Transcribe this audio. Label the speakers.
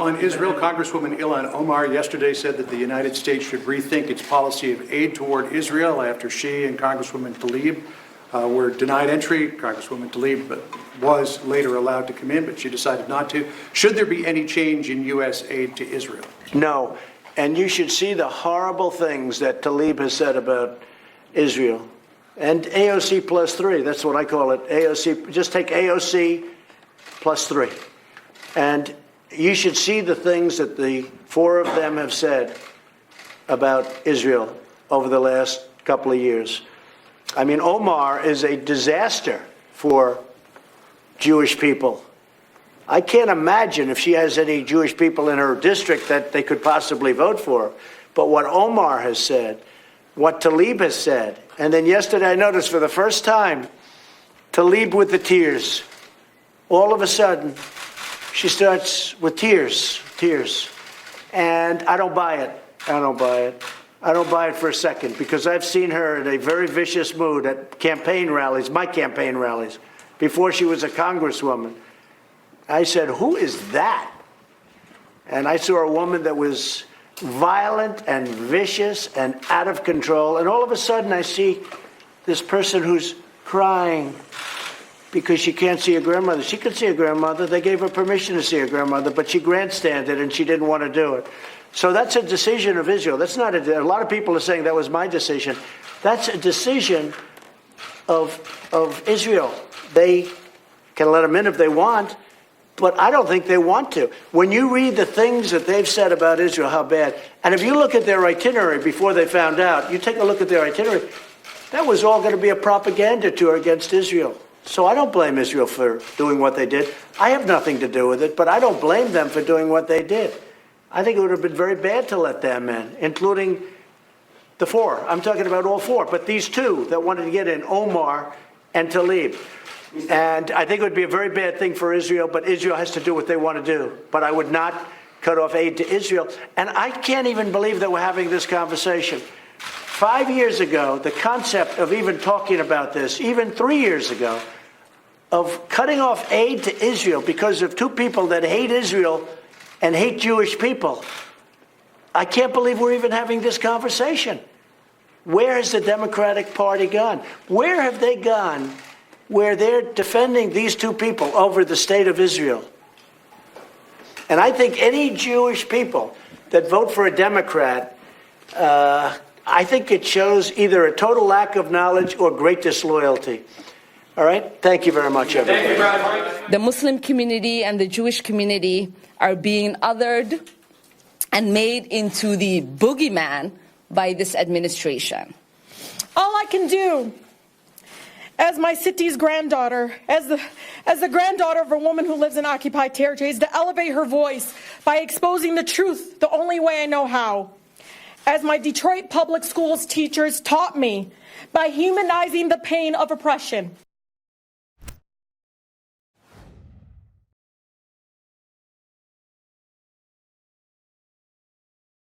Speaker 1: On Israel, Congresswoman Tlaib and Omar yesterday said that the United States should rethink its policy of aid toward Israel after she and Congresswoman Tlaib were denied entry. Congresswoman Tlaib was later allowed to come in, but she decided not to. Should there be any change in U.S. aid to Israel?
Speaker 2: No. And you should see the horrible things that Tlaib has said about Israel. And AOC plus 3, that's what I call it. AOC, just take AOC plus 3. And you should see the things that the four of them have said about Israel over the last couple of years. I mean, Omar is a disaster for Jewish people. I can't imagine if she has any Jewish people in her district that they could possibly vote for her. But what Omar has said, what Tlaib has said, and then yesterday I noticed for the first time, Tlaib with the tears. All of a sudden, she starts with tears. And I don't buy it. I don't buy it for a second, because I've seen her in a very vicious mood at campaign rallies, my campaign rallies, before she was a congresswoman. I said, who is that? And I saw a woman that was violent and vicious and out of control. And all of a sudden I see this person who's crying because she can't see her grandmother. She could see her grandmother. They gave her permission to see her grandmother, but she grandstanded and she didn't want to do it. So that's a decision of Israel. That's not a lot of people are saying that was my decision. That's a decision of Israel. They can let them in if they want, but I don't think they want to. When you read the things that they've said about Israel, how bad, and if you look at their itinerary before they found out, you take a look at their itinerary, that was all going to be a propaganda tour against Israel. So I don't blame Israel for doing what they did. I have nothing to do with it, but I don't blame them for doing what they did. I think it would have been very bad to let them in, including the four. I'm talking about all four, but these two that wanted to get in, Omar and Tlaib. And I think it would be a very bad thing for Israel, but Israel has to do what they want to do. But I would not cut off aid to Israel. And I can't even believe that we're having this conversation. 5 years ago, the concept of even talking about this, even 3 years ago, of cutting off aid to Israel because of two people that hate Israel and hate Jewish people. I can't believe we're even having this conversation. Where has the Democratic Party gone? Where have they gone where they're defending these two people over the state of Israel? And I think any Jewish people that vote for a Democrat, I think it shows either a total lack of knowledge or great disloyalty. All right? Thank you very much, everybody.
Speaker 3: Thank you, the Muslim community and the Jewish community are being othered and made into the boogeyman by this administration.
Speaker 4: All I can do as my city's granddaughter, as the granddaughter of a woman who lives in occupied territory, is to elevate her voice by exposing the truth the only way I know how. As my Detroit public schools teachers taught me, by humanizing the pain of oppression.